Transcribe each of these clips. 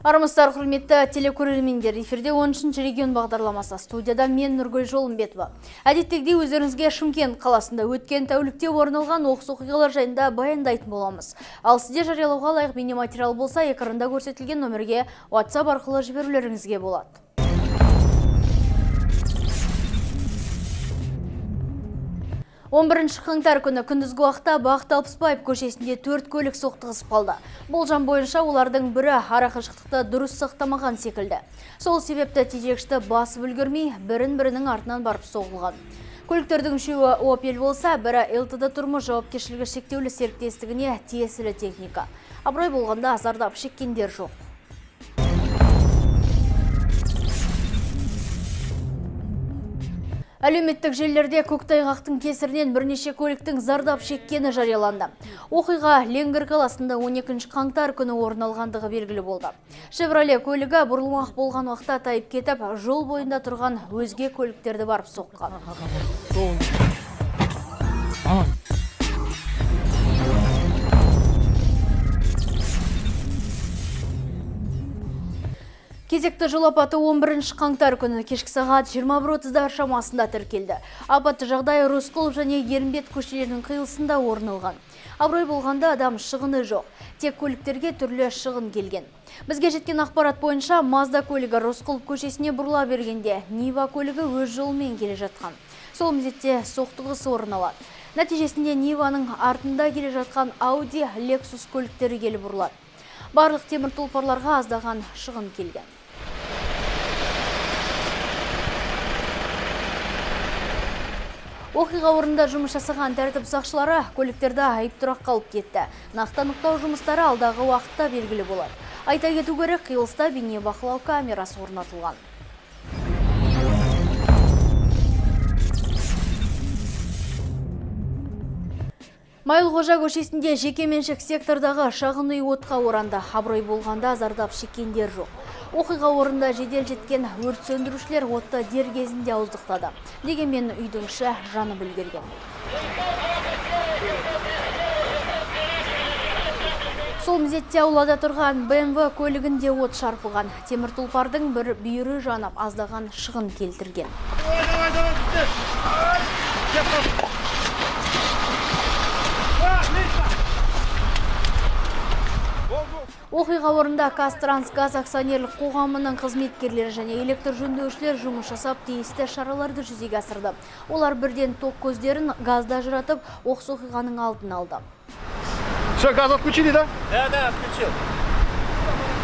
Армысыздар, құрметті телекөрермендер. Эфирде 13-ші регион бағдарламасы. Студияда мен Нұргүл Жолымбетова. Әдеттегідей өздеріңізге Шымкент қаласында өткен тәулікте орын алған оқыс оқиғалар жайында баяндайтын боламыз. Ал сізде жариялауға лайық бейнематериал болса, экранда көрсетілген нөмірге WhatsApp арқылы жіберулеріңізге болады. 11 қаңтар күні күндізгі уақытта Бақыт Алпысбаев көшесінде 4 көлік соқтығысып қалды. Болжам бойынша олардың бірі арақашықтықты дұрыс сақтамаған секілді. Сол себепті тежегішті басып үлгермей, бірін-бірінің артынан барып соғылған. Көліктердің үшеуі Opel болса, бірі ЛТД тұрмыс жауапкершілігі шектеулі серіктестігіне тиесілі техника. Абырой болғанда зардап шеккендер жоқ. Әлеуметтік желілерде көктайғақтың кесірінен бірнеше көліктің зардап шеккені жарияланды. Оқиға Ленгір қаласында 12 қаңтар күні орын алғандығы белгілі болды. Chevrolet көлігі бұрылмақ болған уақытта тайып кетіп, жол бойында тұрған өзге көліктерді барып соққан. Кезекті жол апаты 11 қаңтар күні кешкі сағат 21:30 шамасында тіркелді. Апатты жағдай Рысқұлов және Ерімбет көшелерінің қиылысында орын алған. Абырой болғанда адам шығыны жоқ. Тек көліктерге түрлі шығын келген. Бізге жеткен ақпарат бойынша Mazda көлігі Рысқұлов көшесіне бұрыла бергенде Нива көлігі өз жолымен келе жатқан. Сол мезетте соқтығыс орын алады. Нәтижесінде Ниваның артында келе жатқан Audi, Lexus көліктері келіп бұрылады. Барлық темір тұлпарларға аздаған шығын келген. Оқиға орнында жұмыс жасаған тәртіп сақшылары көліктерді айыптұрақ қалып кетті. Нақты анықтау жұмыстары алдағы уақытта белгілі болады. Айта кету керек, қиылыста бейнебақылау камерасы орнатылған. Майлықожа көшесінде жекеменшік сектордағы шағын үй отқа оранды. Абырой болғанда зардап шеккендер жоқ. Оқиға орнында жедел жеткен өрт сөндірушілер отты дер кезінде ауыздықтады. Дегенмен үйдің іші жанып үлгерген. Сол мезетте аулада тұрған BMW көлігінде от шарпыған. Темір тұлпардың бір бүйірі жанып, аздаған шығын келтірген. Оқиға орында Қазтрансгаз акционерлік қоғамының қызметкерлері және электр жөндеушілер жұмыс жасап тиісті шараларды жүзеге асырды. Олар бірден ток көздерін газда ажыратып, оқыс оқиғаның алдын алды. Все, газ отключили, да? Да, отключил.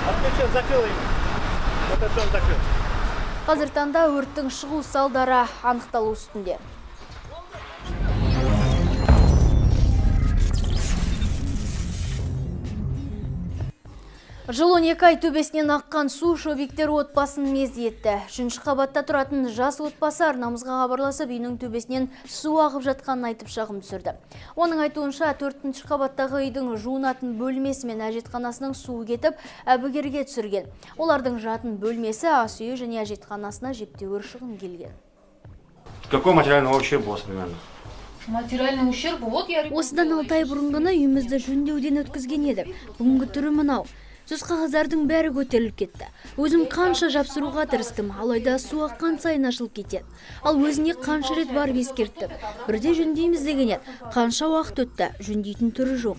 Отключил, закрыл им. Вот это он закрыл. Қазір таңда өрттің шығу салдары анықталу үстінде. Жыл 12 ай төбесінен аққан су шөбектер отбасын мезі етті. 3-ші қабатта тұратын жас отбасы арнамызға хабарласып, үйінің төбесінен су ағып жатқанын айтып шағым түсірді. Оның айтуынша 4-ші қабаттағы үйдің жуынатын бөлмесі мен әжетханасының суы кетіп, әбігерге түсірген. Олардың жатын бөлмесі, ас үйі және әжетханасына жептеуір шығын келген. Какой материальный ущерб был примерно? Материальный ущерб, вот я... Осыдан 6 ай бұрын ғана үйімізді жөндеуден өткізген едік. Бүгінгі түрі мынау. Сөз қағаздардың бәрі көтеріліп кетті. Өзім қанша жапсыруға тырыстым, алайда су аққан сайын ашылып кетеді. Ал өзіне қанша рет барып ескерттім. Бірде жөндейміз деген еді. Қанша уақыт өтті, жөндейтін түрі жоқ.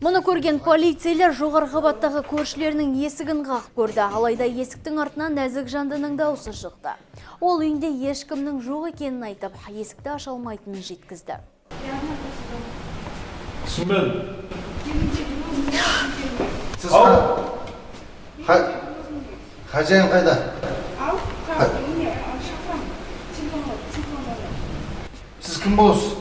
Мұны көрген полицейлер жоғарғы қабаттағы көршілерінің есігін қағып көрді. Алайда есіктің артынан нәзік жандының дауысы шықты. Ол үйінде ешкімнің жоқ екенін айтып, есікті аша алмайтынын жеткізді. Хозяин қайда? Сіз кім боласыз?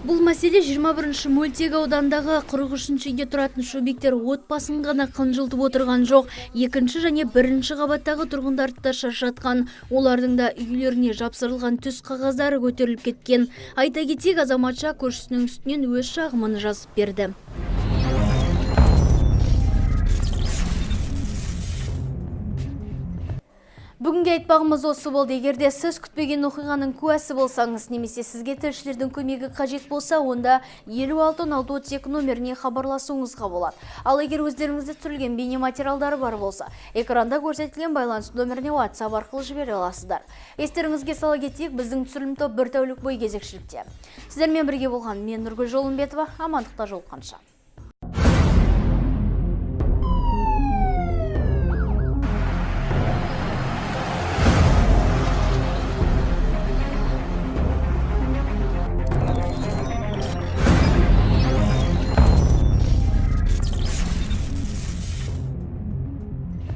Бұл мәселе 21-ші мөлтек аудандағы 43-ші үйде тұратын шөбектер отбасын ғана қынжылтып отырған жоқ. 2-ші және 1-ші қабаттағы тұрғындарды да шаршатқан. Олардың да үйлеріне жапсырылған түс қағаздары көтеріліп кеткен. Айта кетейік, азаматша көршісінің үстінен өз шағымын жазып берді. Бүгінге айтпағымыз осы болды. Егерде сіз күтпеген оқиғаның куәсі болсаңыз, немесе сізге тілшілердің көмегі қажет болса, онда 56-16-32 номеріне хабарласуыңызға болады. Ал егер өздеріңізде түсірілген бейнематериалдары бар болса, экранда көрсетілген байланыс нөміріне WhatsApp арқылы жібере аласыздар. Естеріңізге сала кетейік, біздің түсірілім топ бір тәулік бойы кезекшілікте. Сіздермен бірге болған мен Нұргүл Жолымбетова, амандықта жолыққанша.